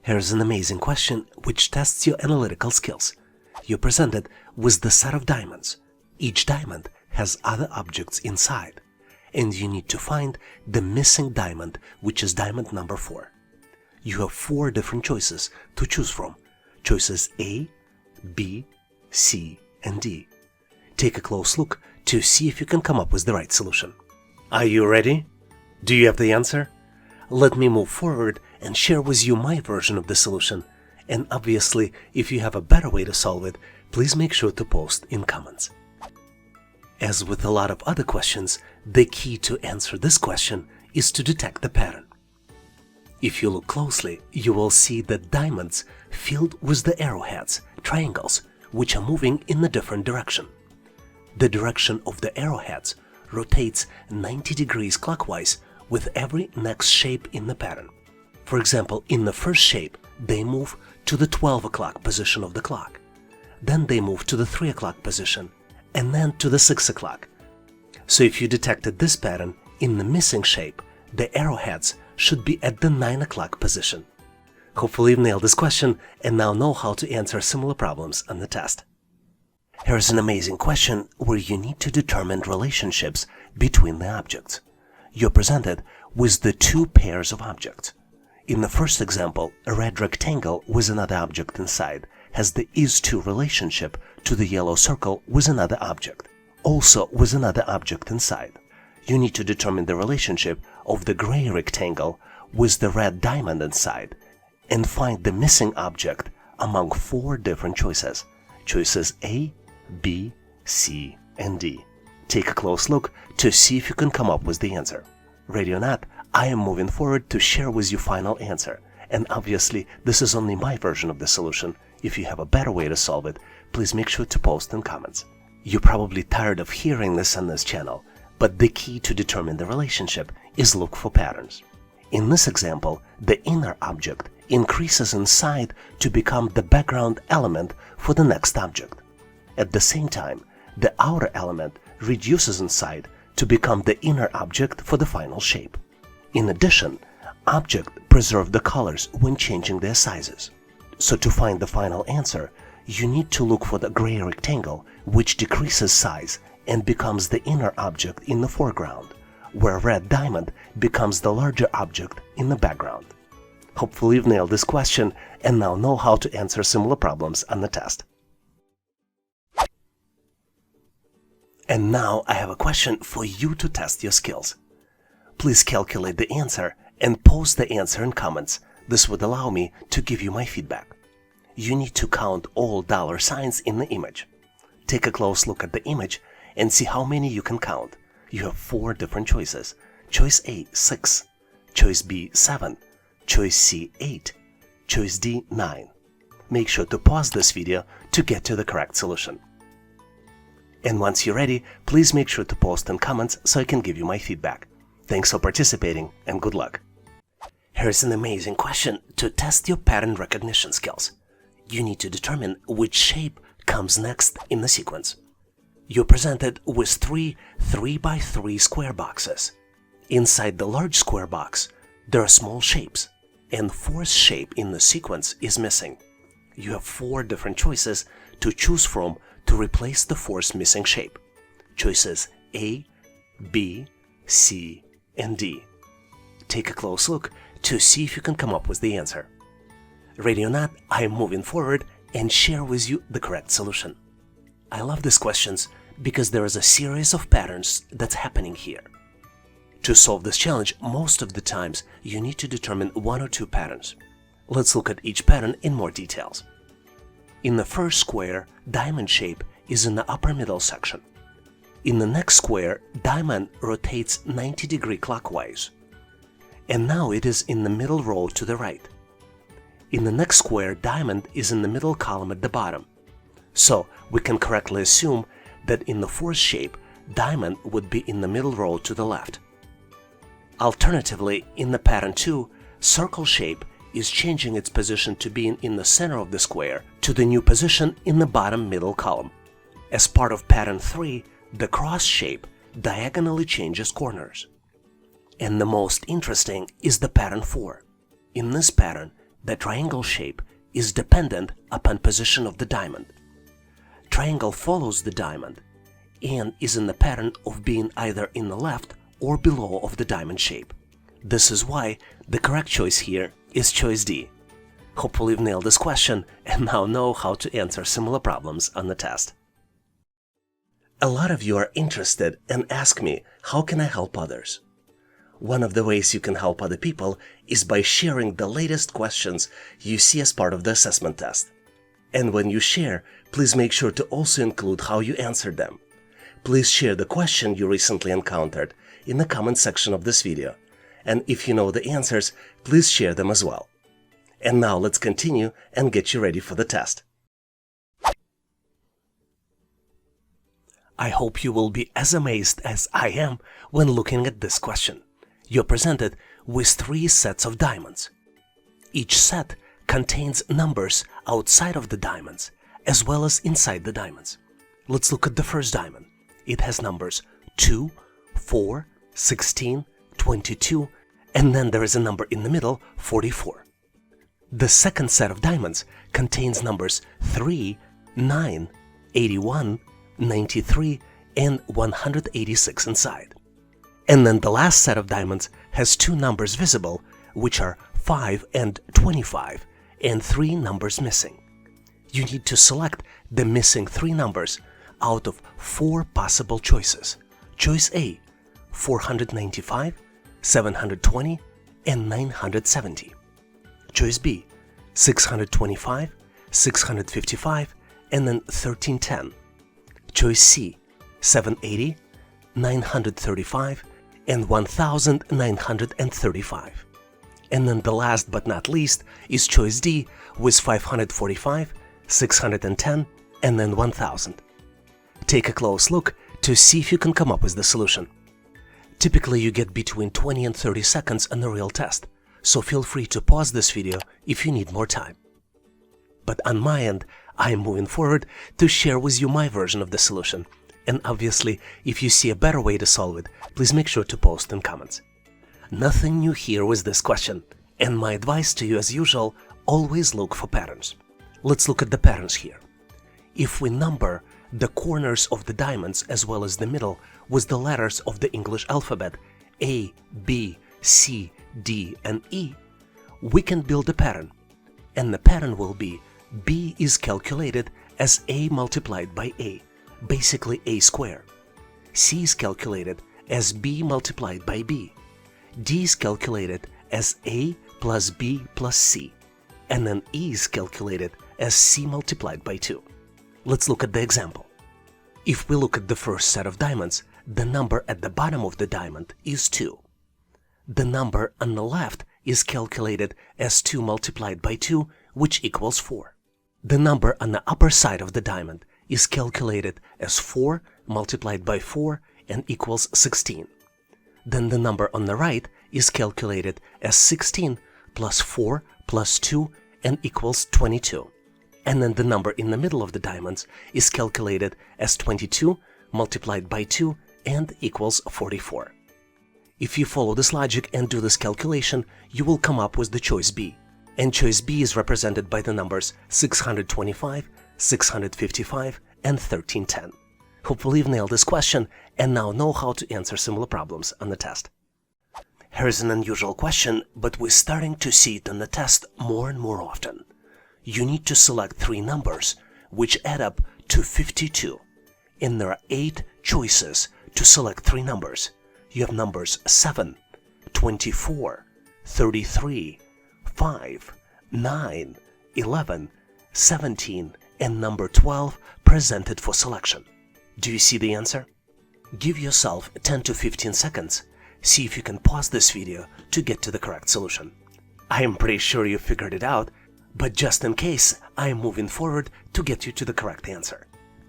Here's an amazing question which tests your analytical skills. You're presented with the set of diamonds. Each diamond has other objects inside, and you need to find the missing diamond, which is diamond number 4. You have 4 different choices to choose from. Choices A, B, C, and D. Take a close look to see if you can come up with the right solution. Are you ready? Do you have the answer? Let me move forward and share with you my version of the solution. And obviously, if you have a better way to solve it, please make sure to post in comments. As with a lot of other questions, the key to answer this question is to detect the pattern. If you look closely, you will see that diamonds filled with the arrowheads, triangles, which are moving in a different direction. The direction of the arrowheads rotates 90 degrees clockwise with every next shape in the pattern. For example, in the first shape, they move to the 12 o'clock position of the clock. Then they move to the 3 o'clock position, and then to the 6 o'clock. So if you detected this pattern, in the missing shape, the arrowheads should be at the 9 o'clock position. Hopefully you've nailed this question and now know how to answer similar problems on the test. Here's an amazing question where you need to determine relationships between the objects. You're presented with the 2 pairs of objects. In the first example, a red rectangle with another object inside has the is-to relationship to the yellow circle with another object, also with another object inside. You need to determine the relationship of the gray rectangle with the red diamond inside and find the missing object among 4 different choices. Choices A, B, C, and D. Take a close look to see if you can come up with the answer. Ready or not, I am moving forward to share with you final answer. And obviously, this is only my version of the solution. If you have a better way to solve it, please make sure to post in comments. You're probably tired of hearing this on this channel, but the key to determine the relationship is look for patterns. In this example, the inner object increases in size to become the background element for the next object. At the same time, the outer element reduces in size to become the inner object for the final shape. In addition, objects preserve the colors when changing their sizes. So to find the final answer, you need to look for the gray rectangle, which decreases size and becomes the inner object in the foreground, where red diamond becomes the larger object in the background. Hopefully you've nailed this question and now know how to answer similar problems on the test. And now I have a question for you to test your skills. Please calculate the answer and post the answer in comments. This would allow me to give you my feedback. You need to count all dollar signs in the image. Take a close look at the image and see how many you can count. You have 4 different choices. Choice A, 6. Choice B, 7. Choice C, 8. Choice D, 9. Make sure to pause this video to get to the correct solution. And once you're ready, please make sure to post in comments so I can give you my feedback. Thanks for participating and good luck. Here's an amazing question to test your pattern recognition skills. You need to determine which shape comes next in the sequence. You're presented with 3 3x3 square boxes. Inside the large square box, there are small shapes, and 4th shape in the sequence is missing. You have 4 different choices to choose from to replace the 4th missing shape. Choices A, B, C, and D. Take a close look to see if you can come up with the answer. Ready or not, I am moving forward and share with you the correct solution. I love these questions because there is a series of patterns that's happening here. To solve this challenge, most of the times you need to determine 1 or 2 patterns. Let's look at each pattern in more details. In the first square, diamond shape is in the upper middle section. In the next square, diamond rotates 90 degrees clockwise. And now it is in the middle row to the right. In the next square, diamond is in the middle column at the bottom. So we can correctly assume that in the 4th shape, diamond would be in the middle row to the left. Alternatively, in the pattern 2, circle shape is changing its position to being in the center of the square to the new position in the bottom middle column. As part of pattern 3, the cross shape diagonally changes corners. And the most interesting is the pattern 4. In this pattern, The triangle shape is dependent upon position of the diamond. Triangle follows the diamond and is in the pattern of being either in the left or below of the diamond shape. This is why the correct choice here is choice D. Hopefully you've nailed this question and now know how to answer similar problems on the test. A lot of you are interested and ask me, how can I help others? One of the ways you can help other people is by sharing the latest questions you see as part of the assessment test. And when you share, please make sure to also include how you answered them. Please share the question you recently encountered in the comment section of this video. And if you know the answers, please share them as well. And now let's continue and get you ready for the test. I hope you will be as amazed as I am when looking at this question. You're presented with 3 sets of diamonds. Each set contains numbers outside of the diamonds as well as inside the diamonds. Let's look at the first diamond. It has numbers 2, 4, 16, 22, and then there is a number in the middle, 44. The second set of diamonds contains numbers 3, 9, 81, 93, and 186 inside. And then the last set of diamonds has 2 numbers visible, which are 5 and 25, and 3 numbers missing. You need to select the missing 3 numbers out of 4 possible choices. Choice A, 495, 720, and 970. Choice B, 625, 655, and then 1310. Choice C, 780, 935, and 1935. And then the last but not least is choice D with 545, 610, and then 1000. Take a close look to see if you can come up with the solution. Typically you get between 20 and 30 seconds on the real test, so feel free to pause this video if you need more time. But on my end, I am moving forward to share with you my version of the solution. And obviously, if you see a better way to solve it, please make sure to post in comments. Nothing new here with this question, and my advice to you as usual, always look for patterns. Let's look at the patterns here. If we number the corners of the diamonds as well as the middle with the letters of the English alphabet A, B, C, D, and E, we can build a pattern. And the pattern will be B is calculated as A multiplied by A, basically A squared. C is calculated as B multiplied by B. D is calculated as A plus B plus C. And then E is calculated as C multiplied by 2. Let's look at the example. If we look at the first set of diamonds, the number at the bottom of the diamond is 2. The number on the left is calculated as 2 multiplied by 2, which equals 4. The number on the upper side of the diamond is calculated as 4 multiplied by 4 and equals 16. Then the number on the right is calculated as 16 plus 4 plus 2 and equals 22. And then the number in the middle of the diamonds is calculated as 22 multiplied by 2 and equals 44. If you follow this logic and do this calculation, you will come up with the choice B. And choice B is represented by the numbers 625, 655, and 1310. Hopefully you've nailed this question and now know how to answer similar problems on the test. Here's an unusual question, but we're starting to see it on the test more and more often. You need to select 3 numbers, which add up to 52. And there are 8 choices to select 3 numbers. You have numbers 7, 24, 33, 5, 9, 11, 17, and number 12 presented for selection. Do you see the answer? Give yourself 10 to 15 seconds. See if you can pause this video to get to the correct solution. I am pretty sure you figured it out, but just in case, I am moving forward to get you to the correct answer.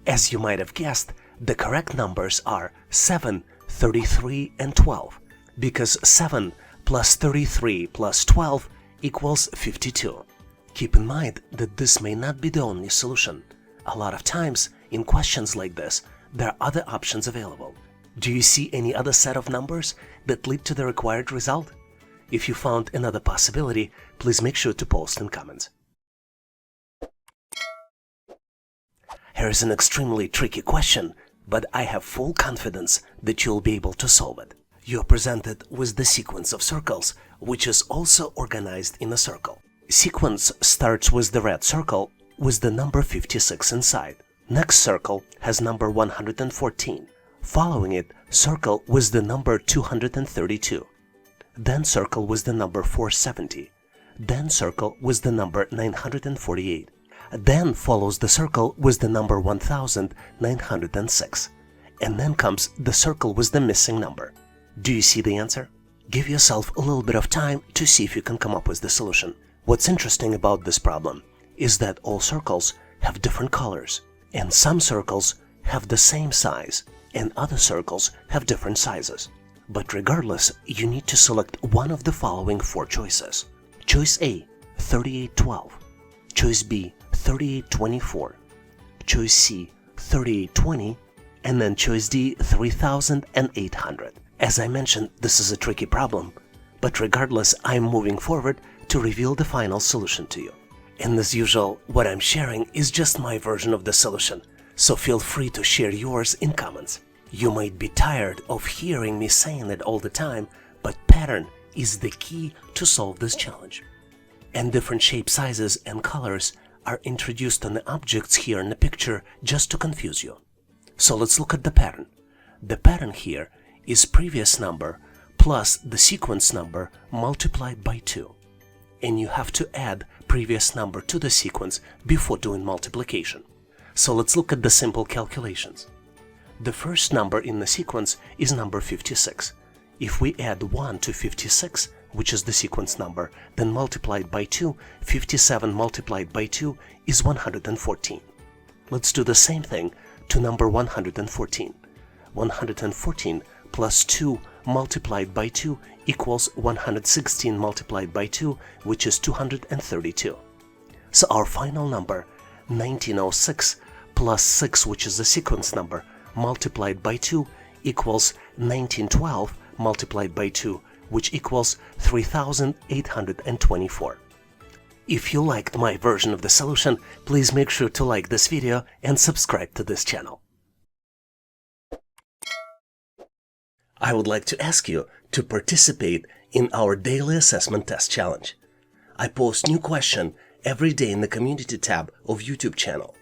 As you might have guessed, the correct numbers are 7, 33, and 12, because 7 plus 33 plus 12 equals 52. Keep in mind that this may not be the only solution. A lot of times, in questions like this, there are other options available. Do you see any other set of numbers that lead to the required result? If you found another possibility, please make sure to post in comments. Here is an extremely tricky question, but I have full confidence that you'll be able to solve it. You are presented with the sequence of circles, which is also organized in a circle. Sequence starts with the red circle with the number 56 inside. Next circle has number 114. Following it, circle with the number 232. Then circle with the number 470. Then circle with the number 948. Then follows the circle with the number 1906. And then comes the circle with the missing number. Do you see the answer? Give yourself a little bit of time to see if you can come up with the solution. What's interesting about this problem is that all circles have different colors, and some circles have the same size, and other circles have different sizes. But regardless, you need to select one of the following four choices. Choice A, 3812. Choice B, 3824. Choice C, 3820. And then choice D, 3800. As I mentioned, this is a tricky problem, but regardless, I'm moving forward to reveal the final solution to you. And as usual, what I'm sharing is just my version of the solution, so feel free to share yours in comments. You might be tired of hearing me saying it all the time, but pattern is the key to solve this challenge. And different shape sizes and colors are introduced on the objects here in the picture just to confuse you. So let's look at the pattern. The pattern here is previous number plus the sequence number multiplied by 2. And you have to add previous number to the sequence before doing multiplication. So let's look at the simple calculations. The first number in the sequence is number 56. If we add 1 to 56, which is the sequence number, then multiplied by 2, 57 multiplied by 2 is 114. Let's do the same thing to number 114. 114 plus 2 multiplied by 2 equals 116 multiplied by 2, which is 232. So our final number, 1906 plus 6, which is the sequence number, multiplied by 2 equals 1912 multiplied by 2, which equals 3824. If you liked my version of the solution, please make sure to like this video and subscribe to this channel. I would like to ask you to participate in our daily assessment test challenge. I post new question every day in the community tab of YouTube channel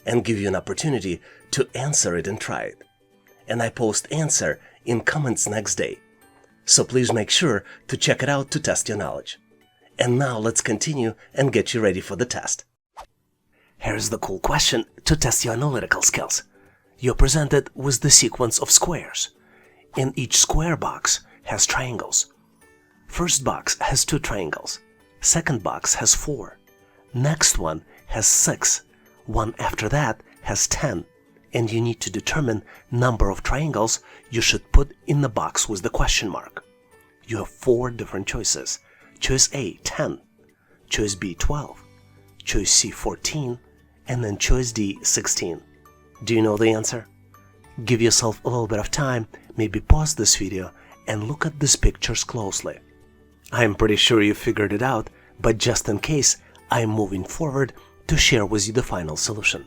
and give you an opportunity to answer it and try it. And I post answer in comments next day. So please make sure to check it out to test your knowledge. And now let's continue and get you ready for the test. Here's the cool question to test your analytical skills. You're presented with the sequence of squares. And each square box has triangles. First box has 2 triangles. Second box has 4. Next one has 6. One after that has 10. And you need to determine number of triangles you should put in the box with the question mark. You have 4 different choices. Choice A, 10. Choice B, 12. Choice C, 14. And then choice D, 16. Do you know the answer? Give yourself a little bit of time, maybe pause this video and look at these pictures closely. I'm pretty sure you figured it out, but just in case, I'm moving forward to share with you the final solution.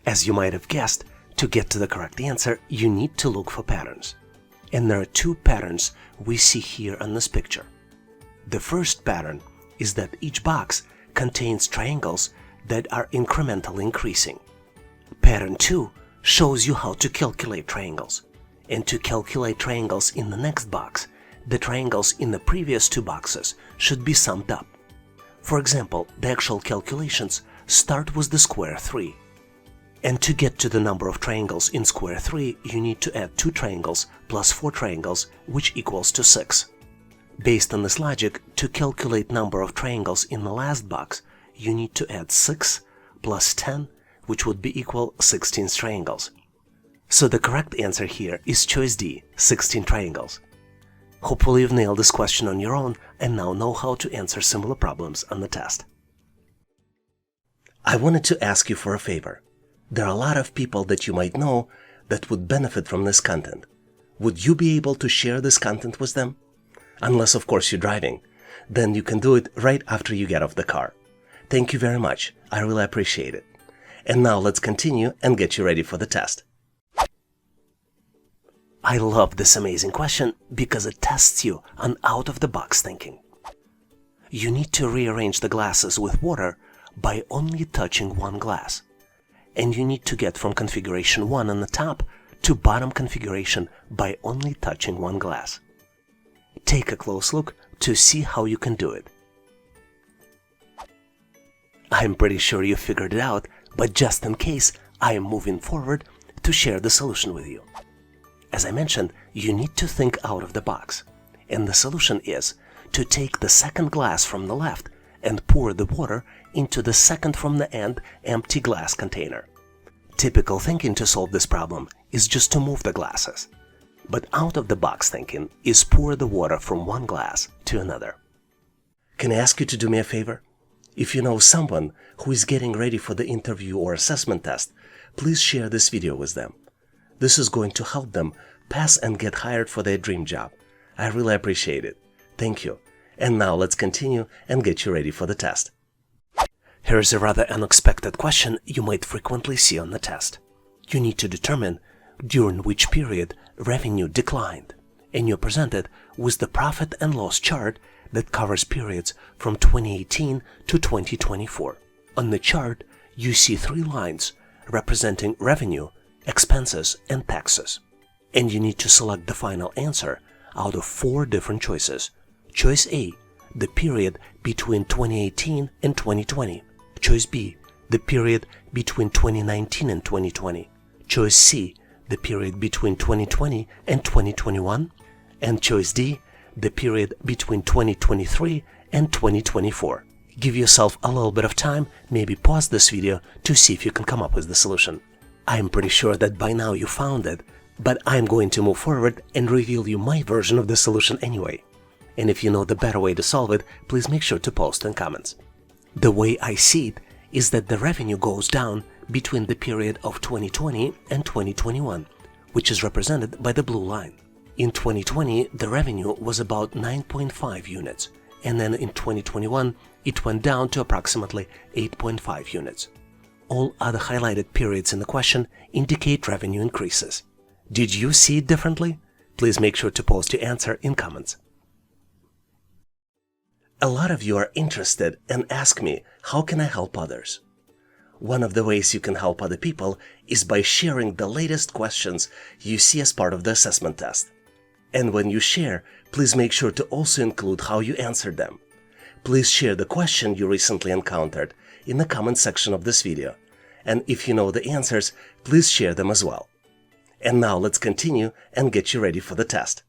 As you might have guessed, to get to the correct answer, you need to look for patterns. And there are 2 patterns we see here on this picture. The first pattern is that each box contains triangles that are incrementally increasing. Pattern 2 shows you how to calculate triangles. And to calculate triangles in the next box, the triangles in the previous 2 boxes should be summed up. For example, the actual calculations start with the square 3. And to get to the number of triangles in square 3, you need to add 2 triangles plus 4 triangles, which equals to 6. Based on this logic, to calculate number of triangles in the last box, you need to add 6 plus 10, which would be equal 16 triangles. So the correct answer here is choice D, 16 triangles. Hopefully you've nailed this question on your own and now know how to answer similar problems on the test. I wanted to ask you for a favor. There are a lot of people that you might know that would benefit from this content. Would you be able to share this content with them? unless of course you're driving. Then you can do it right after you get off the car. Thank you very much. I really appreciate it. And now let's continue and get you ready for the test. I love this amazing question because it tests you on out-of-the-box thinking. You need to rearrange the glasses with water by only touching one glass. And you need to get from configuration 1 on the top to bottom configuration by only touching one glass. Take a close look to see how you can do it. I'm pretty sure you figured it out, but just in case, I am moving forward to share the solution with you. As I mentioned, you need to think out of the box, and the solution is to take the second glass from the left and pour the water into the second from the end empty glass container. Typical thinking to solve this problem is just to move the glasses, but out-of-the-box thinking is pour the water from one glass to another. Can I ask you to do me a favor? If you know someone who is getting ready for the interview or assessment test, please share this video with them. This is going to help them pass and get hired for their dream job. I really appreciate it. Thank you. And now let's continue and get you ready for the test. Here's a rather unexpected question you might frequently see on the test. You need to determine during which period revenue declined, and you're presented with the profit and loss chart that covers periods from 2018 to 2024. On the chart, you see 3 lines representing revenue, expenses, and taxes. And you need to select the final answer out of 4 different choices. Choice A, the period between 2018 and 2020. Choice B, the period between 2019 and 2020. Choice C, the period between 2020 and 2021. And choice D, the period between 2023 and 2024. Give yourself a little bit of time, maybe pause this video to see if you can come up with the solution. I'm pretty sure that by now you found it, but I'm going to move forward and reveal you my version of the solution anyway. And if you know the better way to solve it, please make sure to post in comments. The way I see it is that the revenue goes down between the period of 2020 and 2021, which is represented by the blue line. In 2020, the revenue was about 9.5 units, and then in 2021, it went down to approximately 8.5 units. All other highlighted periods in the question indicate revenue increases. Did you see it differently? Please make sure to post your answer in comments. A lot of you are interested and ask me, how can I help others? One of the ways you can help other people is by sharing the latest questions you see as part of the assessment test. And when you share, please make sure to also include how you answered them. Please share the question you recently encountered in the comment section of this video. And if you know the answers, please share them as well. And now let's continue and get you ready for the test.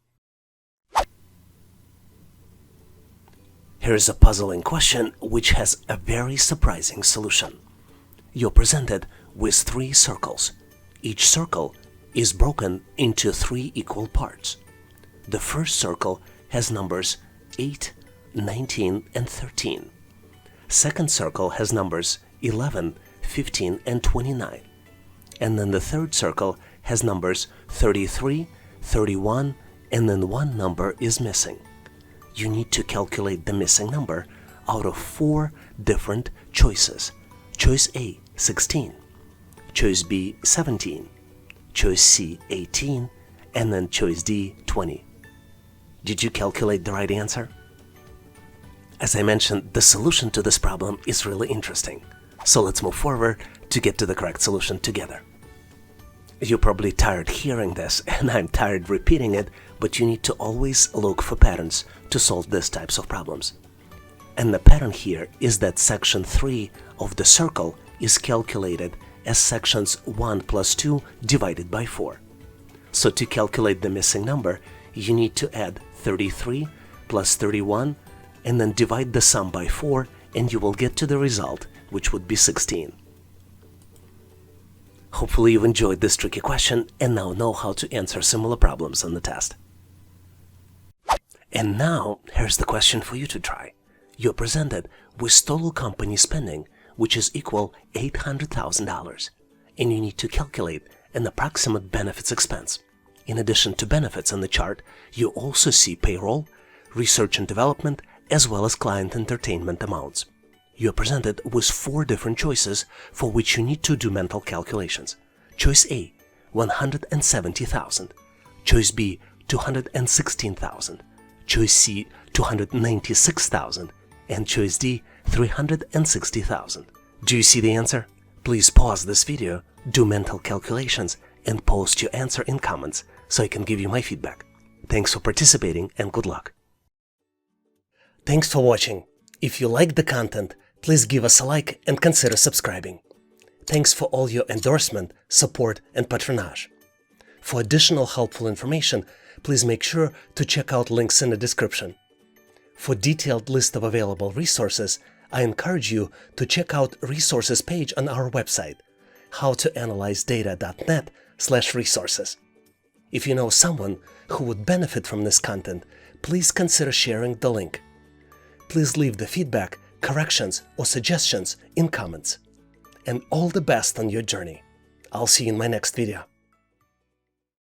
Here's a puzzling question which has a very surprising solution. You're presented with 3 circles. Each circle is broken into 3 equal parts. The first circle has numbers 8, 19, and 13. Second circle has numbers 11, 15, and 29. And then the third circle has numbers 33, 31, and then one number is missing. You need to calculate the missing number out of 4 different choices. Choice A, 16. Choice B, 17. Choice C, 18. And then choice D, 20. Did you calculate the right answer? As I mentioned, the solution to this problem is really interesting. So let's move forward to get to the correct solution together. You're probably tired hearing this, and I'm tired repeating it, but you need to always look for patterns to solve these types of problems. And the pattern here is that section 3 of the circle is calculated as sections 1 plus 2 divided by 4. So to calculate the missing number, you need to add 33 plus 31 and then divide the sum by 4, and you will get to the result, which would be 16. Hopefully you've enjoyed this tricky question and now know how to answer similar problems on the test. And now, here's the question for you to try. You're presented with total company spending, which is equal $800,000, and you need to calculate an approximate benefits expense. In addition to benefits on the chart, you also see payroll, research and development, as well as client entertainment amounts. You are presented with 4 different choices for which you need to do mental calculations. Choice A, 170,000. Choice B, 216,000. Choice C, 296,000. And choice D, 360,000. Do you see the answer? Please pause this video, do mental calculations, and post your answer in comments so I can give you my feedback. Thanks for participating and good luck. Thanks for watching. If you liked the content, please give us a like and consider subscribing. Thanks for all your endorsement, support, and patronage. For additional helpful information, please make sure to check out links in the description. For detailed list of available resources, I encourage you to check out resources page on our website, howtoanalyzedata.net/resources. If you know someone who would benefit from this content, please consider sharing the link. Please leave the feedback, corrections, or suggestions in comments. And all the best on your journey. I'll see you in my next video.